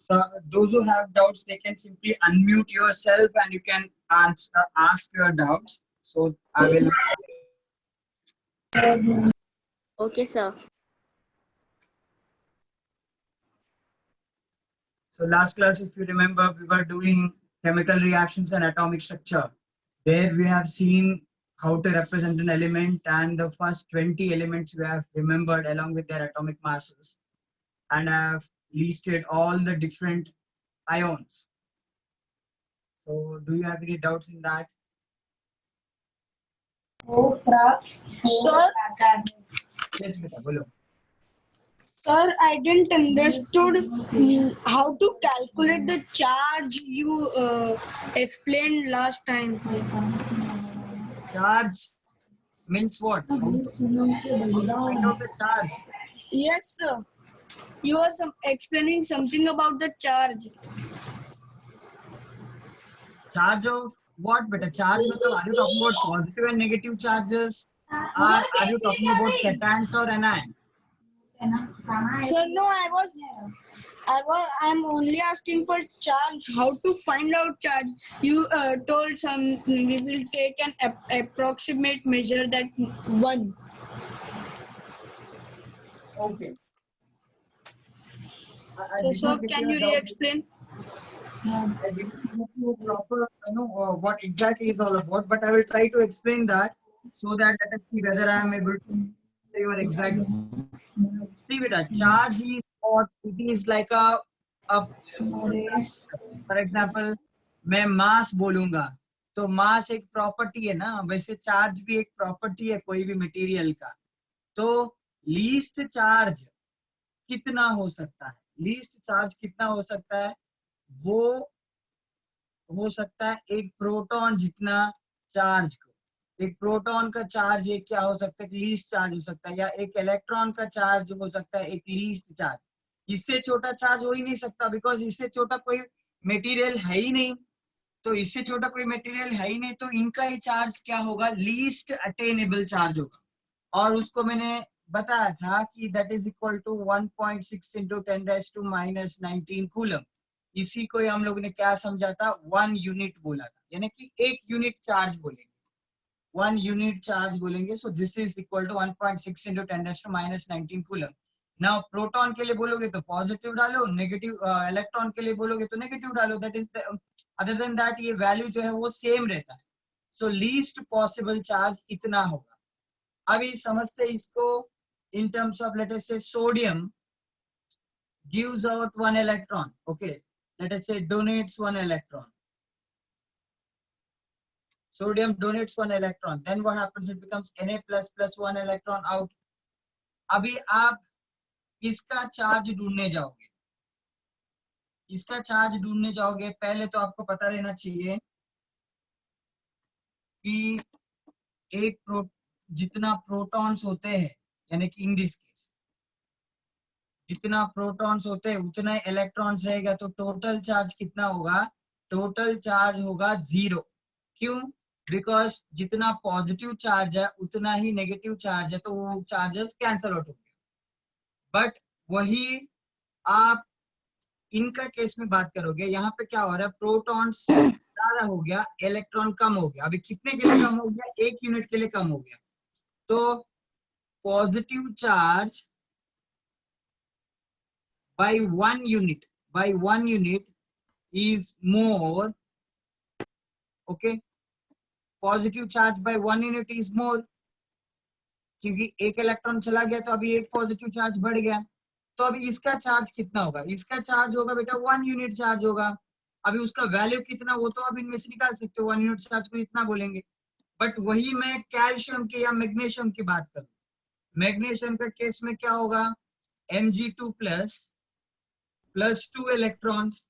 So those who have doubts, they can simply unmute yourself and you can ask your doubts. So I will. Okay, sir. So last class, if you remember, we were doing chemical reactions and atomic structure. There we have seen how to represent an element, and the first 20 elements we have remembered along with their atomic masses, and I have listed all the different ions. So do you have any doubts in that? Sir, Yes, beta, bolo. sir, I didn't understood how to calculate the charge you explained last time. Charge means what? How to find out the charge? Yes, sir. You were explaining something about the charge. Charge of what, beta? Charge matlab, are you talking about positive and negative charges? Or are you talking about cations or anions? Sir, no, I'm only asking for charge. How to find out charge? You told we will take an approximate measure that 1. Okay. I So, did sir, not get can your you doubt. re-explain? I did not get you proper, what exactly is all about, but I will try to explain that so that let us see whether I am able to say your exact. See, beta, charge is what it is like a for example, मैं मास बोलूंगा तो मास एक property है ना, वैसे charge भी एक property है कोई भी मटेरियल का. तो लीस्ट चार्ज कितना हो सकता है, लीस्ट चार्ज कितना हो सकता है, वो हो सकता है एक प्रोटॉन जितना चार्ज को. एक प्रोटॉन का चार्ज एक क्या हो सकता है, लीस्ट चार्ज हो सकता है, या एक इलेक्ट्रॉन का चार्ज हो सकता है एक लीस्ट चार्ज. इससे छोटा चार्ज हो ही नहीं सकता, बिकॉज इससे छोटा कोई मटेरियल है ही नहीं. तो इससे छोटा कोई मटेरियल है ही नहीं, तो इनका ही चार्ज क्या होगा, लीस्ट अटेनेबल चार्ज होगा. और उसको मैंने बताया था कि that is equal to 1.6 into 10⁻⁻19 coulomb. इसी को हम लोगों ने क्या समझा था, 1 यूनिट बोला था, यानी कि 1 यूनिट चार्ज बोलेंगे, 1 यूनिट चार्ज बोलेंगे. So this is equal to 1.6 into 10⁻⁻19 coulomb. Now proton के लिए बोलोगे तो पॉजिटिव डालो, नेगेटिव इलेक्ट्रॉन के लिए बोलोगे तो नेगेटिव डालो. That is other than that ये वैल्यू जो है वो सेम रहता है. सो लीस्ट पॉसिबल चार्ज इतना होगा. अभी समझते इसको in terms of, let us say, sodium gives out 1 electron. Okay, let us say donates 1 electron. Sodium donates 1 electron. Then what happens, it becomes Na plus 1 electron out. अभी आप इसका charge ढूंढने जाओगे, इसका चार्ज ढूंढने जाओगे, पहले तो आपको पता रहना चाहिए कि एक जितना प्रोटॉन्स होते हैं, यानी कि इन दिस केस जितना प्रोटॉन्स होते हैं उतना इलेक्ट्रॉन्स रहेगा, तो टोटल चार्ज कितना होगा, टोटल चार्ज होगा 0. क्यों, बिकॉज जितना पॉजिटिव चार्ज है उतना ही नेगेटिव चार्ज है, तो वो चार्जेस कैंसल आउट हो गए. बट वही आप इनका केस में बात करोगे, यहाँ पे क्या हो रहा है, प्रोटॉन्स ज्यादा हो गया, इलेक्ट्रॉन कम हो गया. अभी कितने के लिए कम हो गया, 1 यूनिट के लिए कम हो गया. तो positive charge by 1 unit is more. Okay, positive charge by 1 unit is more, क्योंकि एक इलेक्ट्रॉन चला गया तो अभी एक पॉजिटिव चार्ज बढ़ गया. तो अभी इसका चार्ज कितना होगा, इसका चार्ज होगा बेटा 1 यूनिट चार्ज होगा. अभी उसका वैल्यू कितना, वो तो अब इनमें से निकाल सकते हो, 1 यूनिट चार्ज को इतना बोलेंगे. बट वही मैं कैल्शियम के या मैग्नीशियम की बात करूं, मैग्नीशियम का केस में क्या होगा, Mg2 प्लस 2 इलेक्ट्रॉन्स.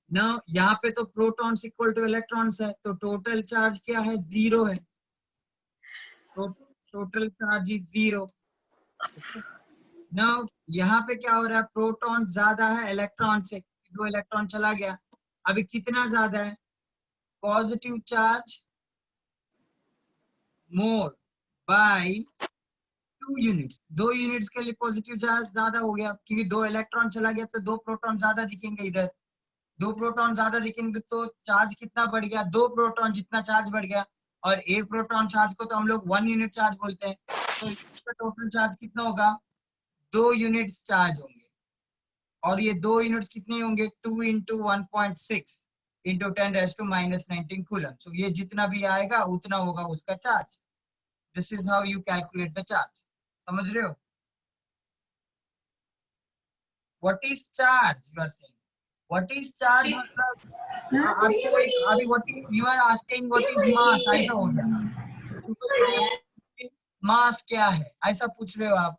ना यहाँ पे तो प्रोटॉन्स इक्वल टू इलेक्ट्रॉन्स है, तो टोटल चार्ज क्या है, 0 है. तो टोटल चार्ज इज 0. नाउ यहाँ पे क्या हो रहा है, प्रोटॉन ज्यादा है इलेक्ट्रॉन से, 2 इलेक्ट्रॉन चला गया. अभी कितना ज्यादा है, positive charge more by 2 units, 2 units के लिए पॉजिटिव चार्ज ज्यादा हो गया, क्योंकि 2 इलेक्ट्रॉन चला गया तो 2 प्रोटॉन ज्यादा दिखेंगे इधर, 2 प्रोटॉन ज्यादा दिखेंगे तो चार्ज कितना बढ़ गया, 2 प्रोटॉन जितना चार्ज बढ़ गया, और 1 प्रोटॉन चार्ज को तो हम लोग 1 यूनिट चार्ज बोलते हैं, तो इसका टोटल चार्ज कितना होगा, 2 यूनिट्स चार्ज होंगे, और ये 2 यूनिट्स कितने होंगे, 2 इंटू 1.6 इंटू 10⁻⁻19 कूलम। सो ये जितना भी आएगा उतना होगा उसका charge. This is how you calculate the charge. समझ रहे हो? What is charge, you are saying what is charge, मतलब आपको एक अभी what is, you are asking what is mass, ऐसा हो गया, मास क्या है ऐसा पूछ रहे हो आप,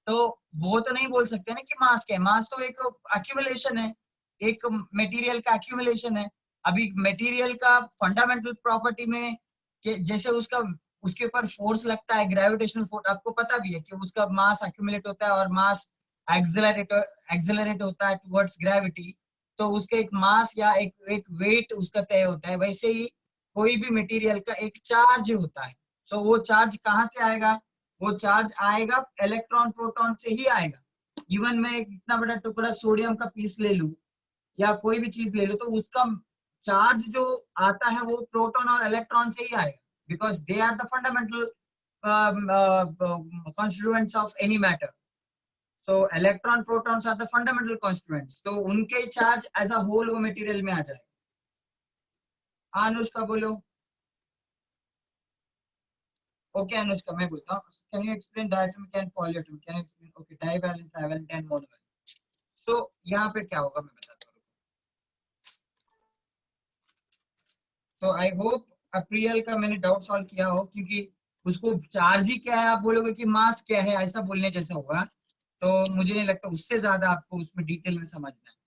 तो वो तो नहीं बोल सकते ना कि मास क्या है। मास तो एक एक्यूमुलेशन है, एक मटेरियल का एक्यूमुलेशन है। अभी मटेरियल का फंडामेंटल प्रॉपर्टी में जैसे उसका उसके ऊपर फोर्स लगता है, ग्रेविटेशनल फोर्स, आपको पता भी है कि उसका मास एक्यूमुलेट होता है और मास एक्सेलरेट होता है टुवर्ड्स ग्रेविटी, तो उसका एक मास या एक वेट उसका तय होता है। वैसे ही कोई भी मटेरियल का एक चार्ज होता है, तो वो चार्ज कहाँ से आएगा, वो चार्ज आएगा इलेक्ट्रॉन प्रोटॉन से ही आएगा। इवन मैं इतना बड़ा टुकड़ा सोडियम का पीस ले लूं या कोई भी चीज ले लूं, तो उसका चार्ज जो आता है वो प्रोटॉन और इलेक्ट्रॉन से ही आएगा, because they are the fundamental constituents of any matter. So electron protons are the fundamental constituents, तो उनके चार्ज एज अ होल वो मटेरियल में आ जाए। अनुष्का बोलो। ओके अनुष्का, मैं बोलता हूँ, can you explain diatomic and polyatomic, can you explain, okay, divalent, trivalent and monovalent. So यहाँ पे क्या होगा मैं बताता हूँ। तो आई होप अप्रियल का मैंने डाउट सॉल्व किया हो, क्योंकि उसको चार्ज ही क्या है आप बोलोगे कि मास क्या है ऐसा बोलने जैसा होगा, तो मुझे नहीं लगता उससे ज्यादा आपको उसमें डिटेल में समझना है।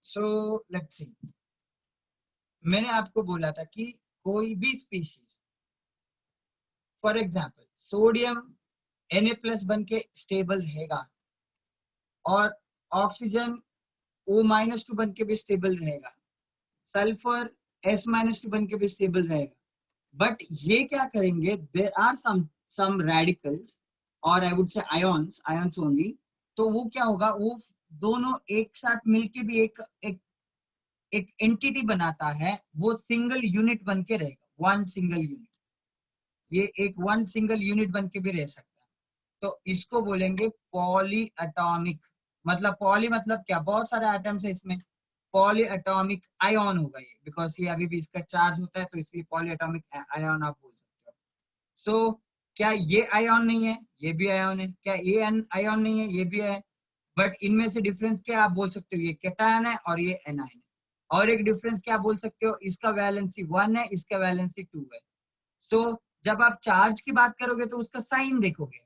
सो लेट्स सी, मैंने आपको बोला था कि कोई भी species, for example sodium Na+ बन के स्टेबल रहेगा, और ऑक्सीजन O-2 बन के भी स्टेबल रहेगा, सल्फर S-2 बन के भी स्टेबल रहेगा। बट ये क्या करेंगे, देयर आर सम रेडिकल्स, और आई वुड से आयंस ओनली, तो वो क्या होगा, वो दोनों एक साथ मिलके भी एक एंटिटी बनाता है, वो सिंगल यूनिट बन के रहेगा, वन सिंगल यूनिट, ये एक वन सिंगल यूनिट बन के भी रह सकता है। तो इसको बोलेंगे पॉली एटॉमिक। मतलब पॉली मतलब क्या, बहुत सारे एटम्स है इसमें, पॉली एटॉमिक आयन होगा ये, बिकॉज ये अभी भी इसका चार्ज होता है, तो इसलिए पॉली एटॉमिक आयन आप बोल सकते हो। सो क्या ये आयन नहीं है, ये भी आयन है, क्या ये आयन नहीं है, ये भी है, बट इनमें से डिफरेंस क्या आप बोल सकते हो, ये कैटायन है और ये एनायन है। और एक डिफरेंस क्या बोल सकते हो, इसका वैलेंसी 1 है, इसका वैलेंसी 2 है। सो जब आप चार्ज की बात करोगे तो उसका साइन देखोगे,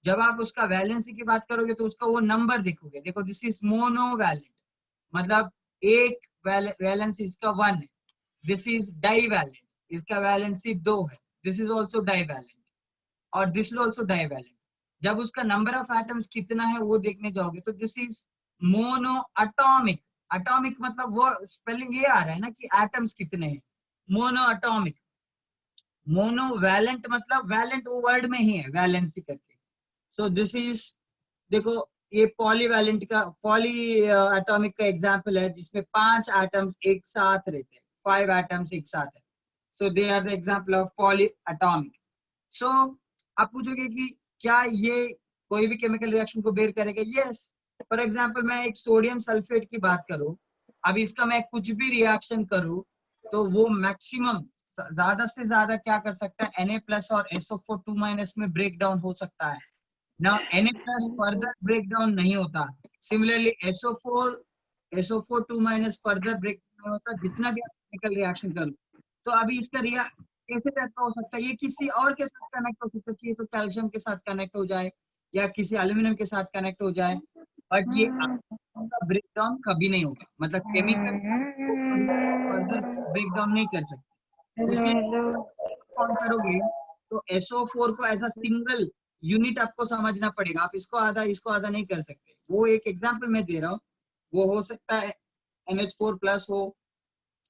जब आप उसका वैलेंसी की बात करोगे तो उसका वो नंबर देखोगे। देखो दिस इज मोनोवैलेंट, मतलब एक वैलेंसी इसका 1 है। दिस इज डाइवैलेंट, इसका वैलेंसी 2 है, दिस इज ऑल्सो डाइवैलेंट, और दिस इज ऑल्सो डाइवैलेंट। जब उसका नंबर ऑफ एटम्स कितना है वो देखने जाओगे तो this is mono atomic. Atomic मतलब वो स्पेलिंग ये आ रहा है ना कि एटम्स कितने हैं, मोनो एटॉमिक। मोनोवैलेंट मतलब वैलेंट वो वर्ड में ही है, वैलेंसी करके। सो दिस इज, देखो ये पॉलीवैलेंट का, पॉली एटॉमिक का एग्जांपल है, जिसमें 5 एटम्स एक साथ रहते हैं, 5 एटम्स एक साथ है। So they are the example of polyatomic. So आप पूछोगे कि क्या ये कोई भी केमिकल रिएक्शन को बेर करेगा? यस। फॉर एग्जांपल मैं एक सोडियम सल्फेट की बात करूं, अब इसका मैं कुछ भी रिएक्शन करूं तो वो मैक्सिमम ज्यादा से ज्यादा क्या कर सकता है, Na+ और SO4 2- में ब्रेक डाउन हो सकता है ना। Na+ फर्दर ब्रेक डाउन नहीं होता। Similarly SO4 2- further break down होता, जितना भी आप केमिकल रिएक्शन कर लो। तो अभी इसका कैसे कैसा हो सकता है, ये किसी और के साथ कनेक्ट हो सकता है, तो कैल्शियम के साथ कनेक्ट हो जाए या किसी एल्यूमिनियम के साथ कनेक्ट हो जाए, बट ये ब्रेक डाउन कभी नहीं होगा। मतलब केमिकल फर्दर ब्रेक डाउन नहीं कर सकते, इसलिए कौन करोगे तो SO4 को एज अ सिंगल यूनिट आपको समझना पड़ेगा। आप इसको आधा नहीं कर सकते। वो एक एग्जांपल मैं दे रहा हूँ, वो हो सकता है NH4+ हो,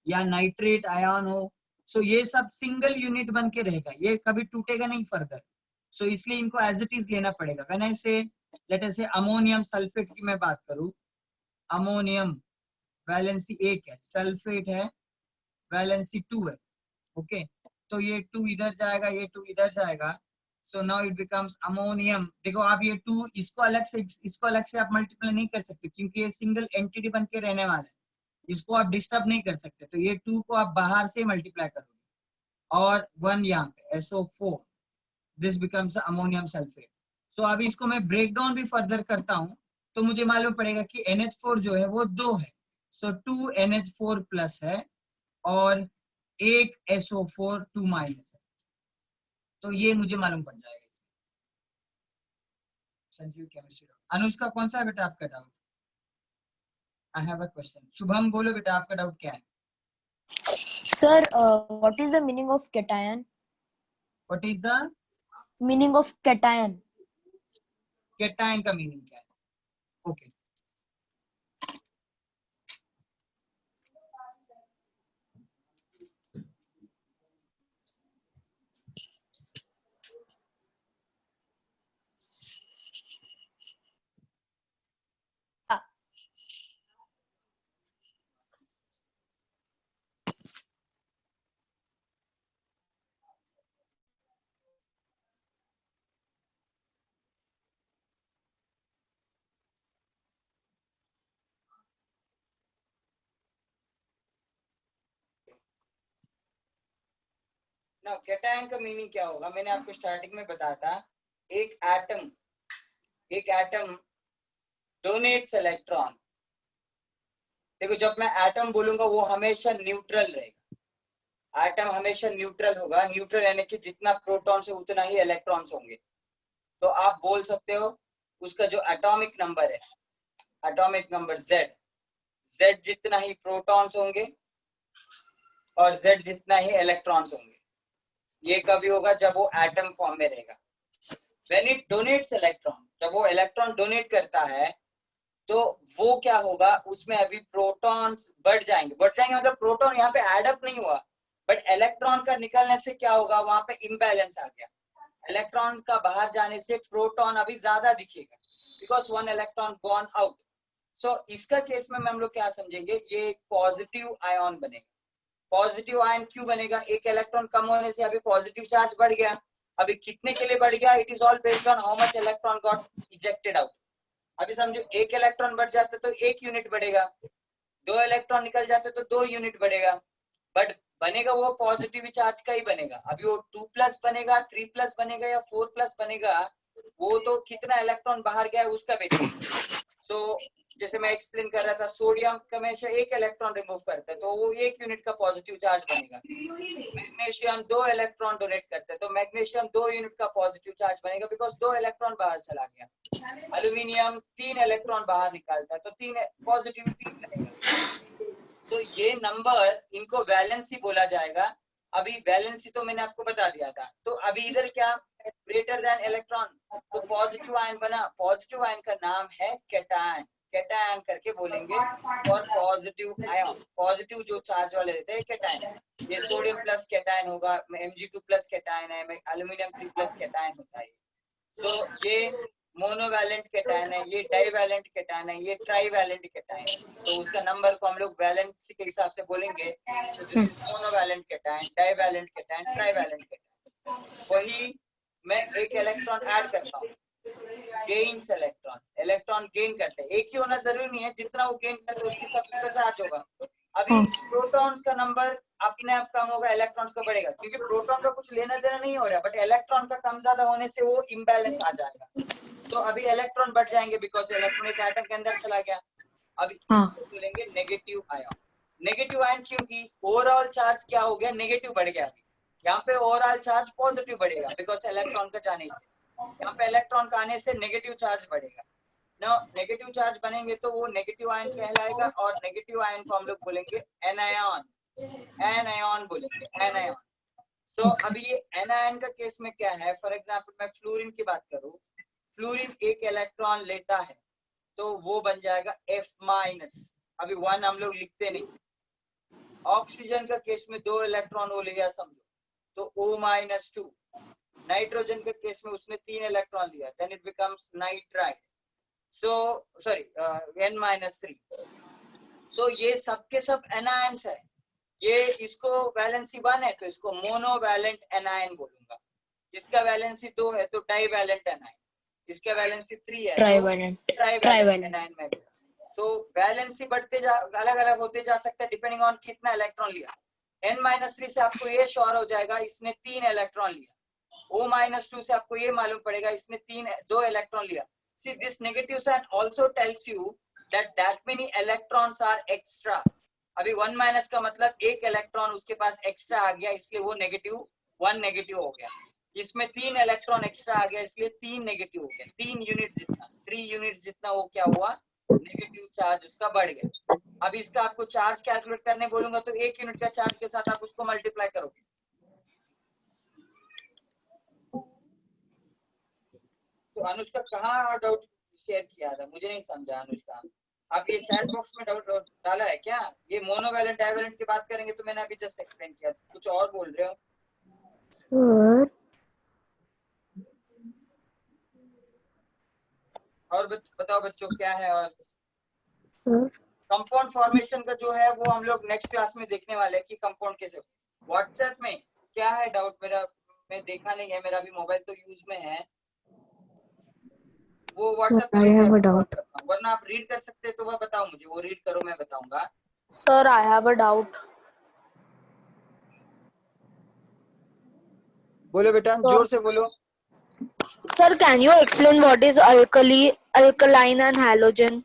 या नाइट्रेट आयन हो, सो ये सब सिंगल यूनिट बन के रहेगा, ये कभी टूटेगा नहीं फर्दर। सो इसलिए इनको एज इट इज लेना पड़ेगा। व्हेन आई से लेट अस से अमोनियम सल्फेट की मैं बात करूं, अमोनियम वैलेंसी 1 है, सल्फेट है वैलेंसी 2 है, ओके तो ये 2 इधर जाएगा, ये 2 इधर जाएगा, so now it becomes ammonium. देखो आप ये 2 इसको अलग से आप मल्टीप्लाई नहीं कर सकते, क्योंकि ये सिंगल एंटिटी बन के रहने वाला है, इसको आप डिस्टर्ब नहीं कर सकते। तो ये 2 को आप बाहर से मल्टीप्लाई करोगे, और 1 यहाँ पे SO4, this becomes ammonium sulphate. So अभी इसको मैं ब्रेक डाउन भी फर्दर करता हूँ, तो मुझे मालूम पड़ेगा कि NH4 जो है वो 2 है, सो 2 NH4 प्लस है और 1 SO4 2 माइनस है, तो ये मुझे मालूम पड़ जाएगा। संजीव केमिस्ट्री। अनुष्का कौन सा है बेटा आपका doubt? I have a question. Shubham बोलो बेटा आपका डाउट क्या है? Sir, what is the meaning of cation? What is the Meaning of cation? Cation का मीनिंग क्या है? ओके ना, कैटायन का मीनिंग क्या होगा? मैंने आपको स्टार्टिंग में बताया था, एक एटम डोनेट्स इलेक्ट्रॉन। देखो जब मैं एटम बोलूंगा वो हमेशा न्यूट्रल रहेगा, एटम हमेशा न्यूट्रल होगा, न्यूट्रल यानी कि जितना प्रोटॉन से उतना ही इलेक्ट्रॉन्स होंगे। तो आप बोल सकते हो उसका जो एटॉमिक नंबर है, एटॉमिक नंबर Z जितना ही प्रोटॉन्स होंगे और Z जितना ही इलेक्ट्रॉन्स होंगे। ये कभी होगा जब वो एटम फॉर्म में रहेगा। व्हेन इट डोनेट्स इलेक्ट्रॉन, जब वो इलेक्ट्रॉन डोनेट करता है तो वो क्या होगा, उसमें अभी प्रोटॉन्स बढ़ जाएंगे मतलब प्रोटॉन यहाँ पे एडअप नहीं हुआ, बट इलेक्ट्रॉन का निकलने से क्या होगा, वहां पे इम्बैलेंस आ गया। इलेक्ट्रॉन का बाहर जाने से प्रोटॉन अभी ज्यादा दिखेगा, बिकॉज 1 इलेक्ट्रॉन गॉन आउट। सो इसका केस में हम लोग क्या समझेंगे, ये पॉजिटिव आयन बनेगा। पॉजिटिव आयन क्यों बनेगा? एक इलेक्ट्रॉन कम होने से अभी पॉजिटिव चार्ज बढ़ गया। अभी कितने के लिए बढ़ गया? It is all based on how much electron got ejected out. अभी समझो एक इलेक्ट्रॉन बढ़ जाता तो 1 यूनिट बढ़ेगा, 2 इलेक्ट्रॉन निकल जाते तो 2 यूनिट बढ़ेगा, बट बनेगा वो पॉजिटिव चार्ज का ही बनेगा। अभी वो 2+ बनेगा, 3+ बनेगा या 4+ बनेगा, वो तो कितना इलेक्ट्रॉन बाहर गया है उसका बेसिस। सो जैसे मैं एक्सप्लेन कर रहा था, सोडियम का हमेशा 1 इलेक्ट्रॉन रिमूव करता है तो वो 1 यूनिट का पॉजिटिव चार्ज बनेगा। मैग्नीशियम 2 इलेक्ट्रॉन डोनेट करता है तो मैग्नीशियम 2 यूनिट का पॉजिटिव चार्ज बनेगा, बिकॉज 2 इलेक्ट्रॉन बाहर चला गया। एल्यूमिनियम 3 इलेक्ट्रॉन बाहर निकालता है तो 3 पॉजिटिव 3 बनेगा। सो ये नंबर, इनको वैलेंसी बोला जाएगा। अभी वैलेंसी तो मैंने आपको बता दिया था। तो अभी इधर क्या, ग्रेटर देन इलेक्ट्रॉन, तो पॉजिटिव आयन बना। पॉजिटिव आयन का नाम है कैटायन, कैटायन करके बोलेंगे। और पॉजिटिव आयन, पॉजिटिव जो चार्ज वाले रहते हैं कैटायन। ये सोडियम प्लस कैटायन होगा, Mg2 प्लस कैटायन है, एल्यूमिनियम 3+ कैटायन होता है। सो ये मोनोवैलेंट कैटायन है, ये डाइवैलेंट कैटायन है, ये ट्राइवैलेंट कैटायन है। तो उसका नंबर को हम लोग वैलेंसी के हिसाब से बोलेंगे। तो this is monovalent cation, divalent cation, trivalent cation. वही मैं एक इलेक्ट्रॉन ऐड करता हूँ, गेन्स इलेक्ट्रॉन गेन करते हैं। एक ही होना जरूरी नहीं है, जितना वो गेन करते हैं उसकी सभी का चार्ज होगा। अभी प्रोटॉन्स का नंबर अपने आप कम होगा, इलेक्ट्रॉन्स का बढ़ेगा, क्योंकि प्रोटॉन का कुछ लेना देना नहीं हो रहा, बट इलेक्ट्रॉन का कम ज्यादा होने से वो इम्बैलेंस आ जाएगा। तो अभी इलेक्ट्रॉन बढ़ जाएंगे, बिकॉज इलेक्ट्रॉन एक एटम के अंदर चला गया। अभी इसको बोलेंगे नेगेटिव आयन। नेगेटिव आयन क्योंकि ओवरऑल चार्ज क्या हो गया, नेगेटिव बढ़ गया। अभी यहाँ पे ओवरऑल चार्ज पॉजिटिव बढ़ेगा, बिकॉज इलेक्ट्रॉन का जाने से। यहाँ पे इलेक्ट्रॉन का आने से नेगेटिव चार्ज बढ़ेगा। ना नेगेटिव चार्ज बनेंगे तो वो नेगेटिव आयन कहलाएगा, और नेगेटिव आयन को हम लोग बोलेंगे एनायन, एनायन बोलेंगे, एनायन। सो अभी ये एनायन का केस में क्या है, फॉर एग्जांपल मैं फ्लोरीन की बात करूं, फ्लोरीन 1 इलेक्ट्रॉन लेता है तो वो बन जाएगा F-। अभी 1 हम लोग लिखते नहीं, ऑक्सीजन का केस में 2 इलेक्ट्रॉन वो ले गया समझो, तो O-2। नाइट्रोजन के केस में उसने 3 इलेक्ट्रॉन लिया, then it becomes nitride, so sorry N-3। सो ये सब के सब एनायंस है। ये इसको वैलेंसी 1 है तो इसको मोनोवैलेंट एनायन बोलूंगा, इसका वैलेंसी 2 है तो डाइवैलेंट एनायन, इसका वैलेंसी 3 है Trivalent. तो ट्राइवैलेंट एनायन में। सो वैलेंसी बढ़ते जा, अलग अलग होते जा सकता है डिपेंडिंग ऑन कितना इलेक्ट्रॉन लिया। N-3 से आपको ये श्योर हो जाएगा इसने 3 इलेक्ट्रॉन लिया, O-2 से आपको ये मालूम पड़ेगा इसने 2 इलेक्ट्रॉन लिया। See, this negative sign also tells you that many electrons are extra. अभी 1- का मतलब एक इलेक्ट्रॉन उसके पास एक्स्ट्रा आ गया, इसलिए वो -1 नेगेटिव हो गया। इसमें 3 इलेक्ट्रॉन एक्स्ट्रा आ गया, इसलिए 3 नेगेटिव हो गया। 3 यूनिट जितना वो क्या हुआ, नेगेटिव चार्ज उसका बढ़ गया। अब इसका आपको चार्ज कैलकुलेट करने बोलूंगा तो 1 यूनिट का चार्ज के साथ आप उसको मल्टीप्लाई करोगे। तो अनुष्का कहाँ डाउट शेयर किया था, मुझे नहीं समझा अनुष्का। आप ये चैट बॉक्स में डाउट डाला है क्या? ये मोनोवैलेंट डाइवैलेंट की बात करेंगे तो मैंने अभी जस्ट एक्सप्लेन किया, कुछ और बोल रहे हो Sir. और बताओ बच्चों क्या है। और Sir. कंपाउंड फॉर्मेशन का जो है वो हम लोग नेक्स्ट क्लास में देखने वाले हैं कि कंपाउंड कैसे। व्हाट्सएप में क्या है डाउट मेरा, मैं देखा नहीं है, मेरा भी मोबाइल तो यूज में है, वो WhatsApp I have a doubt. वरना आप रीड कर सकते हैं तो वह बताओ मुझे, वो रीड करो मैं बताऊंगा। Sir, I have a doubt. बोलो बेटा, जोर से बोलो। Sir, can you explain what is alkali, alkaline and halogen?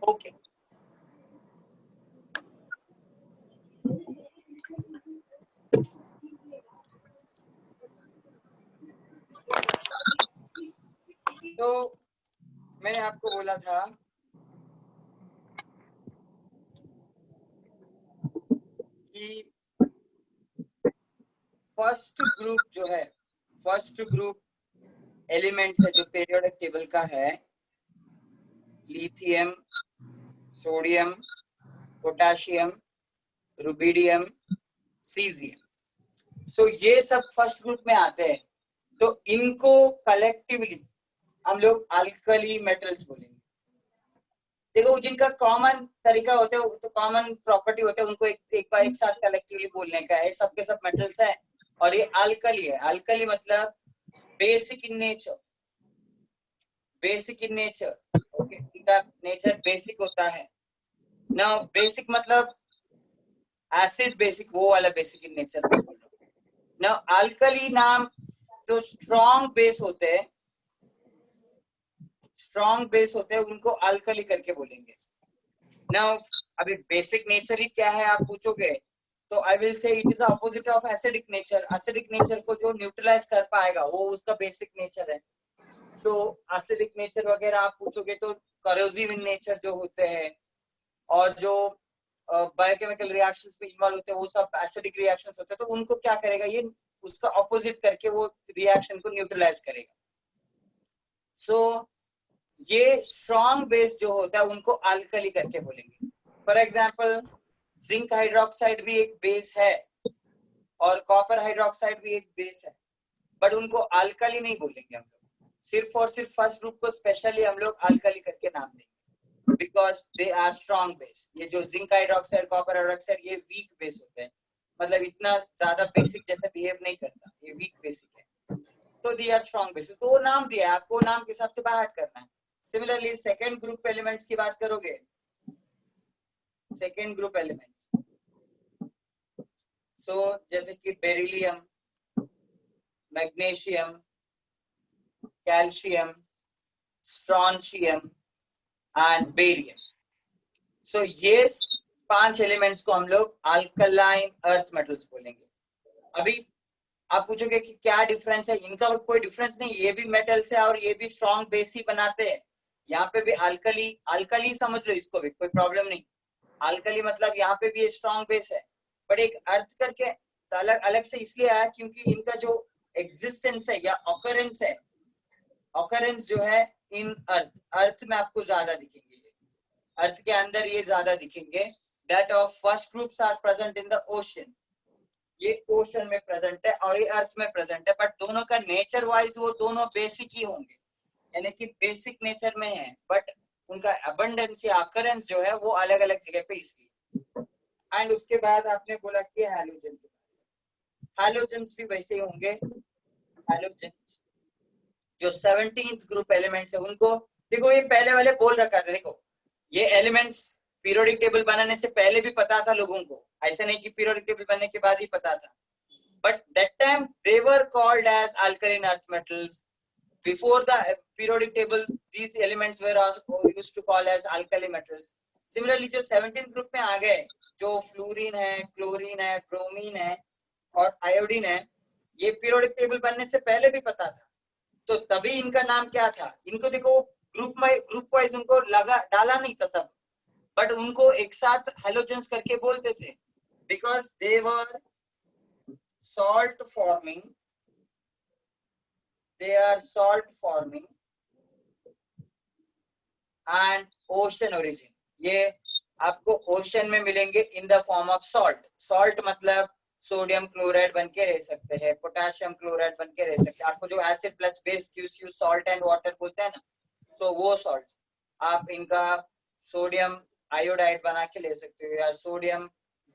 Okay तो मैंने आपको बोला था कि फर्स्ट ग्रुप जो है, फर्स्ट ग्रुप एलिमेंट्स है जो पीरियोडिक टेबल का है, lithium, sodium, potassium, rubidium, caesium. So ये सब फर्स्ट ग्रुप में आते हैं, तो इनको कलेक्टिवली हम लोग अल्कली मेटल्स बोलेंगे। देखो जिनका कॉमन तरीका होता है तो कॉमन प्रॉपर्टी होता है, उनको एक साथ कलेक्टिवली बोलने का है। सबके सब मेटल्स है और ये अल्कली है। अल्कली मतलब basic in nature, basic in nature, okay, इनका नेचर बेसिक होता है ना। बेसिक मतलब एसिड बेसिक, वो वाला बेसिक इन नेचर में बोल रहा हूं ना। अल्कली नाम जो स्ट्रॉन्ग बेस होते हैं, स्ट्रॉन्ग बेस होते हैं, उनको अल्कली करके बोलेंगे ना। अभी बेसिक नेचर ही क्या है आप पूछोगे तो I will say it is opposite of acidic nature. Acidic nature को जो न्यूट्रलाइज कर पाएगा वो उसका बेसिक नेचर है। तो एसिडिक नेचर वगैरह आप पूछोगे तो करोसिव इन नेचर जो होते हैं और जो बायोकेमिकल रिएक्शंस में इन्वॉल्व होते हैं वो सब एसिडिक रिएक्शंस होते हैं। तो उनको क्या करेगा, ये उसका ऑपोजिट करके वो रिएक्शन को न्यूट्रलाइज करेगा। सो ये स्ट्रॉन्ग बेस जो होता है उनको अल्कली करके बोलेंगे। फॉर एग्जांपल जिंक हाइड्रोक्साइड भी एक बेस है और कॉपर हाइड्रोक्साइड भी एक बेस है, बट उनको अल्कली नहीं बोलेंगे हम लोग। सिर्फ और सिर्फ फर्स्ट ग्रुप को स्पेशली हम लोग अल्कली करके नाम देंगे because they are strong base. ये जो जिंक हाइड्रोक्साइड, कॉपर हाइड्रोक्साइड, ये वीक बेस होते हैं, मतलब इतना ज्यादा बेसिक जैसे बिहेव नहीं करता, ये वीक बेसिक है। तो दे आर स्ट्रॉन्ग बेस, तो वो नाम दिया है आपको, नाम के हिसाब से बाहर करना है। सिमिलरली सेकेंड ग्रुप एलिमेंट्स की बात करोगे, सेकेंड ग्रुप एलिमेंट्स सो जैसे कि beryllium, magnesium, calcium, strontium and barium. So ये 5 एलिमेंट्स को हम लोग अल्कलाइन अर्थ मेटल्स बोलेंगे। अभी आप पूछोगे कि क्या डिफरेंस है, इनका कोई डिफरेंस नहीं, ये भी मेटल्स है और ये भी स्ट्रॉन्ग बेस ही बनाते हैं। यहाँ पे भी अल्कली, अल्कली समझ लो इसको भी, कोई प्रॉब्लम नहीं। अल्कली मतलब यहाँ पे भी ये स्ट्रॉन्ग बेस है, बट एक अर्थ करके अलग अलग से इसलिए आया क्योंकि इनका जो एग्जिस्टेंस है या ऑकरेंस है, ऑकरेंस जो है इन अर्थ, अर्थ में आपको ज्यादा दिखेंगे, अर्थ के अंदर ये ज्यादा दिखेंगे that of first groups are present in the ocean. ये ओशन में प्रेजेंट है और ये अर्थ में प्रेजेंट है, बट दोनों का नेचर वाइज वो दोनों बेसिक ही होंगे, यानी कि बेसिक नेचर में है, बट उनका अबंडेंस या अकरेंस जो है वो अलग अलग जगह पे इसलिए। एंड उसके बाद आपने बोला कि हैलोजन, हैलोजेंस भी वैसे ही होंगे। हैलोजेंस जो 17th ग्रुप एलिमेंट्स है उनको देखो, ये पहले वाले बोल रखा था, देखो ये एलिमेंट्स पीरियोडिक टेबल बनाने से पहले भी पता था लोगों को, ऐसे नहीं कि पीरियोडिक टेबल बनने के बाद ही पता था, but that time they were called as alkaline earth metals. Before the periodic table, these elements were also used to call as alkali metals. Similarly, जो 17th ग्रुप में आ गए, जो फ्लोरीन है, क्लोरीन है, ब्रोमीन है और आयोडीन है, ये पीरियोडिक टेबल बनने से पहले भी पता था, तो तभी इनका नाम क्या था, इनको देखो ग्रुप वाइज उनको डाला नहीं था तब, बट उनको एक साथ हैलोजेंस करके बोलते थे, because they were salt forming, they are salt forming and ocean origin. ये आपको ओशन में मिलेंगे in the form of salt. Salt मतलब सोडियम क्लोराइड बन के रह सकते हैं, पोटेशियम क्लोराइड बन के रह सकते हैं, आपको जो acid plus base Q salt and water बोलते हैं ना, सो वो सॉल्ट आप इनका सोडियम आयोडाइड बना के ले सकते हो या सोडियम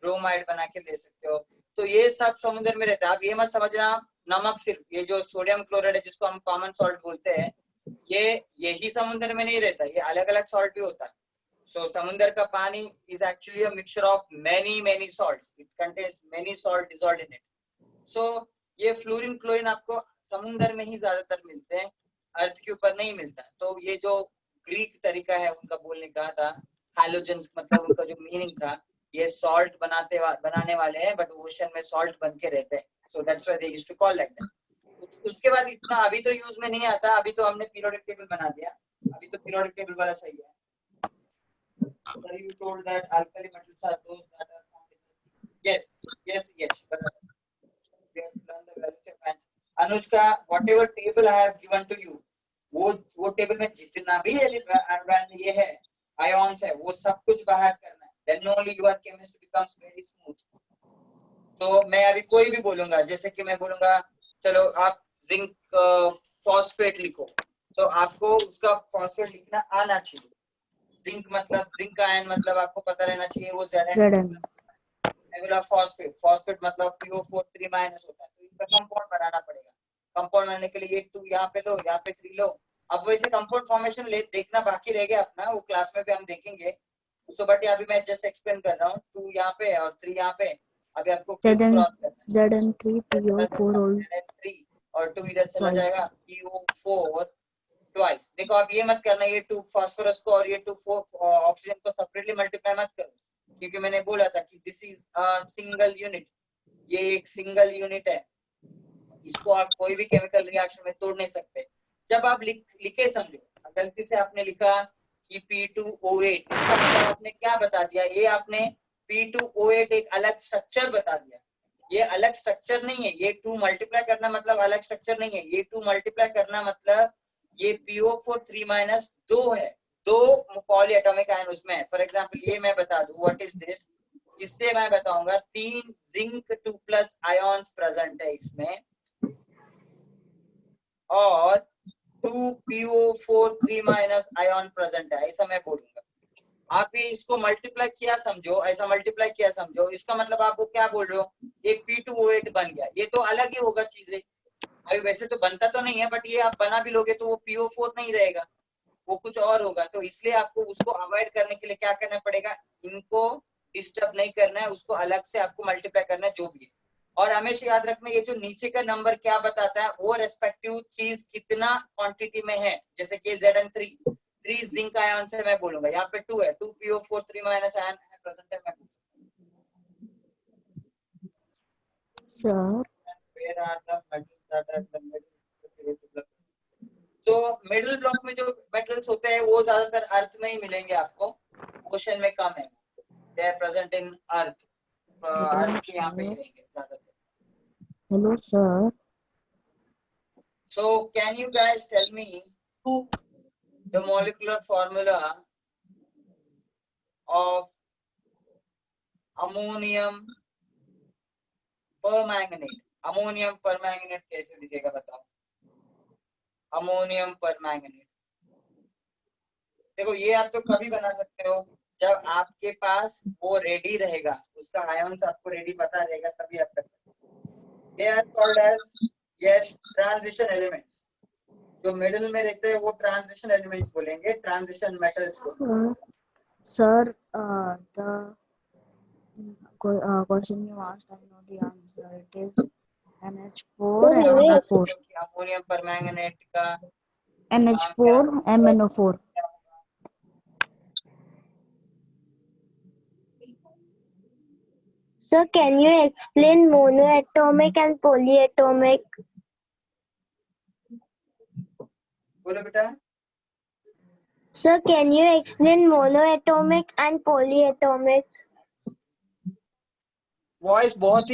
ब्रोमाइड बना के ले सकते हो। तो ये सब समुद्र में रहता है। आप ये मत समझना नमक सिर्फ, ये जो सोडियम क्लोराइड है जिसको हम कॉमन सॉल्ट बोलते हैं, ये यही समुद्र में नहीं रहता, ये अलग अलग सॉल्ट भी होता है। सो समुद्र का पानी is actually a mixture of many salts, it contains many salt dissolved in it. So ये फ्लोरीन क्लोरीन आपको समुद्र में ही ज्यादातर मिलते हैं, अर्थ के ऊपर नहीं मिलता। तो ये जो ग्रीक तरीका है उनका बोलने का था हैलोजेंस, मतलब उनका जो मीनिंग था, ये सॉल्ट बनाने वाले हैं, बट ओशन में सॉल्ट बन के रहते हैं, so that's why they used to call like that. उसके बाद इतना अभी तो यूज में नहीं आता, अभी तो हमने पीरियोडिक टेबल बना दिया, अभी तो पीरियोडिक टेबल वाला सही है। Sir, you told that alkali metals are those that are found in the sea. Yes, but we have learned the values of ants. Anushka, whatever table I have given to you, वो table में जितना भी ये है ions है, वो सब कुछ बाहर करना है, then only your chemistry becomes very smooth. तो मैं अभी कोई भी बोलूंगा, जैसे कि मैं बोलूंगा चलो आप जिंक फॉस्फेट लिखो, तो आपको उसका फॉस्फेट लिखना आना चाहिए। जिंक मतलब जिंक आयन मतलब आपको पता रहना चाहिए वो Zn। मैं बोला फॉस्फेट मतलब PO4 3- होता है, तो इनका कंपाउंड बनाना पड़ेगा। कंपाउंड बनाने के लिए 2 यहाँ पे लो, यहाँ पे 3 लो। अब वैसे कंपाउंड फॉर्मेशन देखना बाकी रह गया अपना, वो क्लास में भी हम देखेंगे। सो बट अभी मैं जस्ट एक्सप्लेन कर रहा हूँ, 2 यहाँ पे और 3 यहाँ पे। अभी आपको क्रॉस करना है, Zn3 PO4 all Zn3 और 2 इधर चला twice. जाएगा, PO4 ट्वाइस। देखो आप ये मत करना, ये 2 फास्फोरस को और ये 2 ऑक्सीजन को सेपरेटली मल्टीप्लाई मत करो, क्योंकि मैंने बोला था कि this is a single unit, ये एक सिंगल यूनिट है, इसको आप कोई भी केमिकल रिएक्शन में तोड़ नहीं सकते। जब आप लिखे समझो, गलती से आपने लिखा कि P2O8, इसका मतलब आपने क्या बता दिया, ये आपने P2O8 एक अलग स्ट्रक्चर बता दिया। ये अलग स्ट्रक्चर नहीं है, ये 2 मल्टीप्लाई करना मतलब अलग स्ट्रक्चर नहीं है, ये 2 मल्टीप्लाई करना मतलब ये PO4 3- 2 है, 2 पॉली एटॉमिक आयन उसमें है। फॉर एग्जांपल ये मैं बता दूं व्हाट इज दिस, इससे मैं बताऊंगा 3 जिंक 2+ आयॉन्स प्रेजेंट है इसमें और 2 PO4 3- आयॉन प्रेजेंट है, ऐसा मैं बोलूंगा। आप ये इसको मल्टीप्लाई किया समझो, ऐसा मल्टीप्लाई किया समझो, इसका मतलब आप वो क्या बोल रहे हो, एक P2O8 बन गया, ये तो अलग ही होगा चीजें। अभी वैसे तो बनता तो नहीं है, बट ये आप बना भी लोगे तो वो PO4 नहीं रहेगा, वो कुछ और होगा। तो इसलिए आपको उसको अवॉइड करने के लिए क्या करना पड़ेगा, इनको डिस्टर्ब नहीं करना है, उसको अलग से आपको मल्टीप्लाई करना है जो भी है। और हमेशा याद रखना ये जो नीचे का नंबर क्या बताता है, वो रेस्पेक्टिव चीज कितना क्वांटिटी में है। जैसे कि Zn3 3 जिंक आयन से मैं बोलूंगा, यहाँ पे 2 है, 2 PO4 3- आयन है प्रेजेंट है। Sir, Where are the metals that are the middle? तो मिडिल ब्लॉक में जो मेटल्स होते हैं वो ज्यादातर अर्थ में ही मिलेंगे आपको, ओशन में कम है, दे आर प्रेजेंट इन अर्थ, अर्थ के यहाँ पे ही रहेंगे ज्यादातर। hello sir. So can you guys tell me the molecular formula of ammonium permanganate. Ammonium permanganate कैसे दिखेगा बताओ? अमोनियम परमैंगनेट, देखो ये आप तो कभी बना सकते हो जब आपके पास वो रेडी रहेगा, उसका आयन्स आपको रेडी पता रहेगा, तभी आप कर सकते हो। They are called as yes transition elements. जो मिडिल में रहते हैं वो ट्रांजिशन एलिमेंट्स बोलेंगे, ट्रांजिशन मेटल्स को। Sir, the question you asked, I know the answer. It is NH4 MnO4. Ammonium permanganate का NH4 MnO4. Sir, can you explain monoatomic and polyatomic? बोलो बेटा। Sir, can you explain monoatomic and polyatomic? Voice बहुत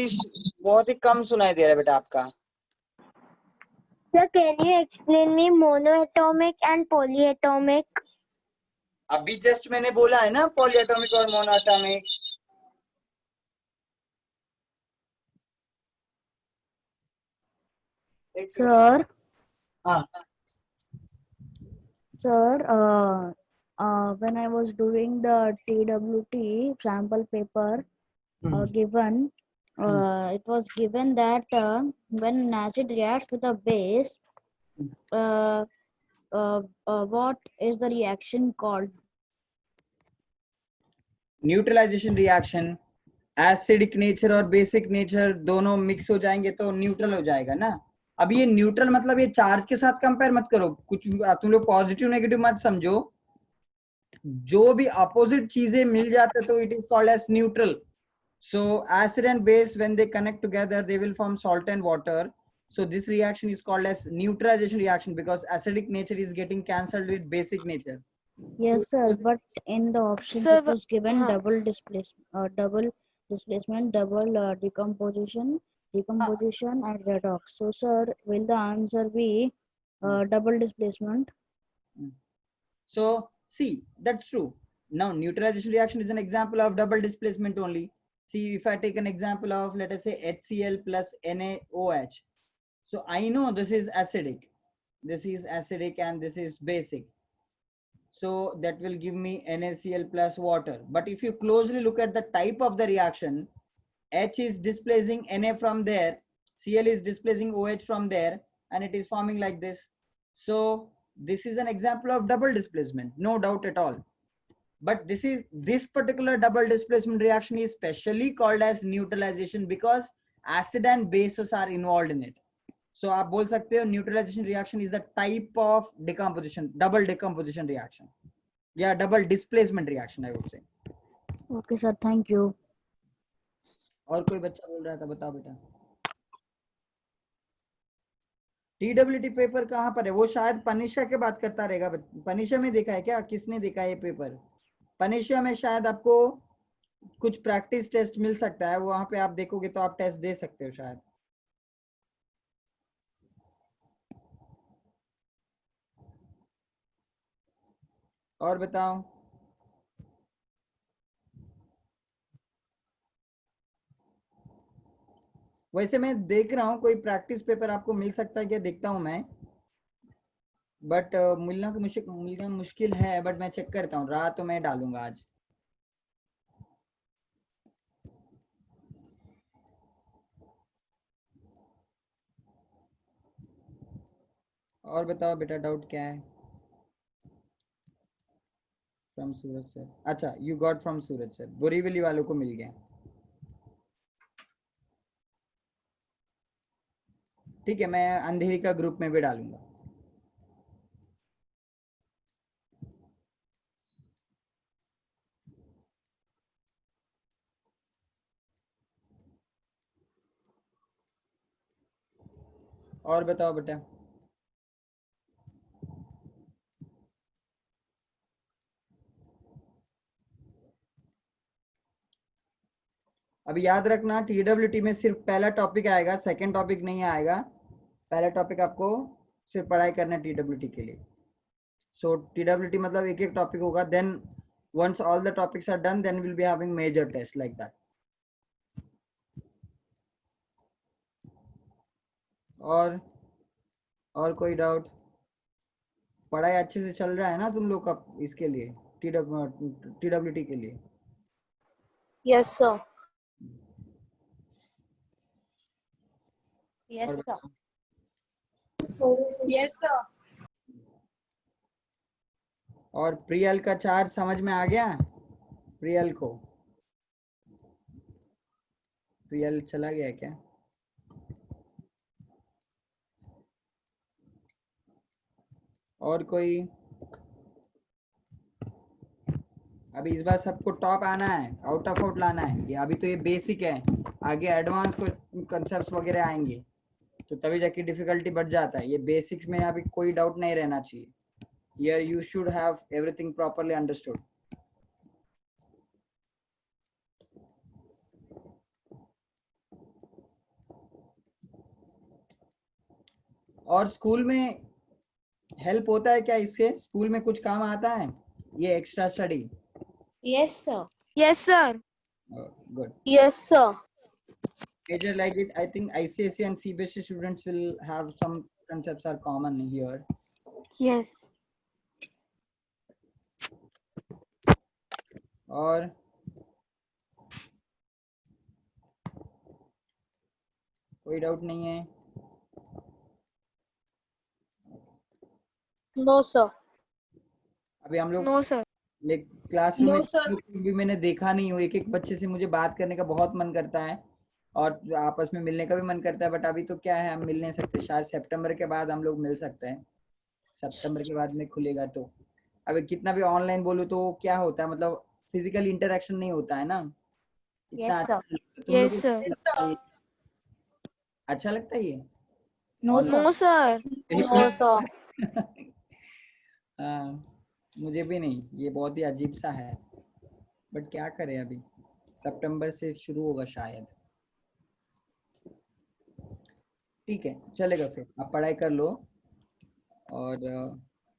ही कम सुनाई दे रहा है बेटा आपका। Sir, can you explain me monoatomic and polyatomic? अभी जस्ट मैंने बोला है ना पॉलीएटॉमिक और मोनोएटॉमिक। Sir, हाँ sir, when I was doing the TWT sample paper given, it was given that when an acid reacts with a base, what is the reaction called? Neutralisation reaction. Acidic nature और basic nature दोनों mix हो जाएंगे तो neutral हो जाएगा ना। अब ये न्यूट्रल मतलब ये चार्ज के साथ कंपेयर मत करो, कुछ तुम लोग पॉजिटिव नेगेटिव मत समझो, जो भी अपोजिट चीजें मिल जाते तो it is called as neutral. So acid and base when they connect together they will form salt and water, so this reaction is called as neutralization reaction because acidic nature is getting cancelled with basic nature. Yes, sir. But in the options Sir, it was given double displacement, double decomposition, and redox. So, sir, will the answer be double displacement? So see, that's true. Now neutralization reaction is an example of double displacement only. See, if I take an example of, let us say, HCl plus NaOH. So I know this is acidic and this is basic. So that will give me NaCl plus water. But if you closely look at the type of the reaction, H is displacing Na from there, Cl is displacing OH from there, and it is forming like this. So this is an example of double displacement, no doubt at all. But this particular double displacement reaction is specially called as neutralization because acid and bases are involved in it. So आप बोल सकते हो neutralisation reaction is the type of decomposition, double decomposition reaction या double displacement reaction I would say. Okay, sir. Thank you. और कोई बच्चा बोल रहा था, बताओ बेटा। TWT पेपर कहाँ पर है? वो शायद पनिशा के बात करता रहेगा। पनिशा में देखा है क्या? किसने देखा है ये पेपर? पनिशा में शायद आपको कुछ प्रैक्टिस टेस्ट मिल सकता है, वहां पे आप देखोगे तो आप टेस्ट दे सकते हो शायद। और बताओ। वैसे मैं देख रहा हूँ कोई प्रैक्टिस पेपर आपको मिल सकता है क्या, देखता हूँ मैं, बट मिलना मुश्किल है, बट मैं चेक करता हूँ, रहा तो मैं डालूंगा आज। और बताओ बेटा, डाउट क्या है? फ्रॉम सूरज सर, अच्छा you got from Suraj sir, Borivali वालों को मिल गया। ठीक है, मैं अंधेरी का ग्रुप में भी डालूंगा। और बताओ बेटा। अब याद रखना TWT में सिर्फ पहला टॉपिक आएगा, सेकंड टॉपिक नहीं आएगा। पहला टॉपिक आपको सिर्फ पढ़ाई करना है TWT के लिए। सो TWT मतलब एक एक टॉपिक होगा, then once all the topics are done then we'll be having major test like that. और कोई डाउट? पढ़ाई अच्छे से चल रहा है ना तुम लोग का इसके लिए, TWT के लिए? Yes, sir. Yes, और sir. Yes, sir. और प्रियल का चार्ज समझ में आ गया? प्रियल चला गया क्या? और कोई? अभी इस बार सबको टॉप आना है, आउट ऑफ आउट लाना है। ये अभी तो ये बेसिक है, आगे एडवांस को कंसेप्ट्स वगैरह आएंगे तो तभी जाके डिफिकल्टी बढ़ जाता है। ये बेसिक्स में अभी कोई डाउट नहीं रहना चाहिए। Here you should have everything properly understood. और स्कूल में हेल्प होता है क्या इससे? स्कूल में कुछ काम आता है ये extra study? Yes, sir. Yes, sir. Good. Yes, sir. Major like it, I think ICSE and CBSE students will have some concepts are common here. Yes. और कोई डाउट नहीं है? No, sir. अभी हम लोग No, sir. क्लासरूम No, में sir. भी मैंने देखा नहीं हूँ। एक बच्चे से मुझे बात करने का बहुत मन करता है और आपस में मिलने का भी मन करता है, बट अभी तो क्या है, हम मिल नहीं सकते। शायद सितंबर के बाद हम लोग मिल सकते हैं, सितंबर के बाद में खुलेगा तो। अभी कितना भी ऑनलाइन बोलूँ तो क्या होता है, मतलब फिजिकल इंटरेक्शन नहीं होता है ना। इतना Yes, sir. तुम Yes, लोगों sir. को लगता है? अच्छा लगता है ये? No, sir. No, sir. No, sir. हाँ, मुझे भी नहीं, ये बहुत ही अजीब सा है, बट क्या करें, अभी सितंबर से शुरू होगा शायद। ठीक है, चलेगा। फिर आप पढ़ाई कर लो और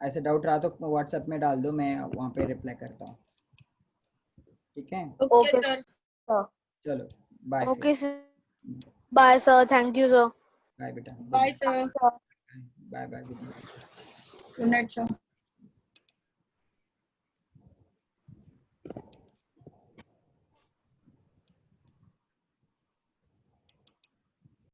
ऐसे डाउट रहा तो व्हाट्सएप में डाल दो, मैं वहाँ पे रिप्लाई करता हूँ। ठीक है, Okay, Okay, sir. sir. चलो bye. Okay, sir. Bye, sir. Thank you, sir. Bye बेटा। Bye, sir. Bye bye, good night. Good night, sir.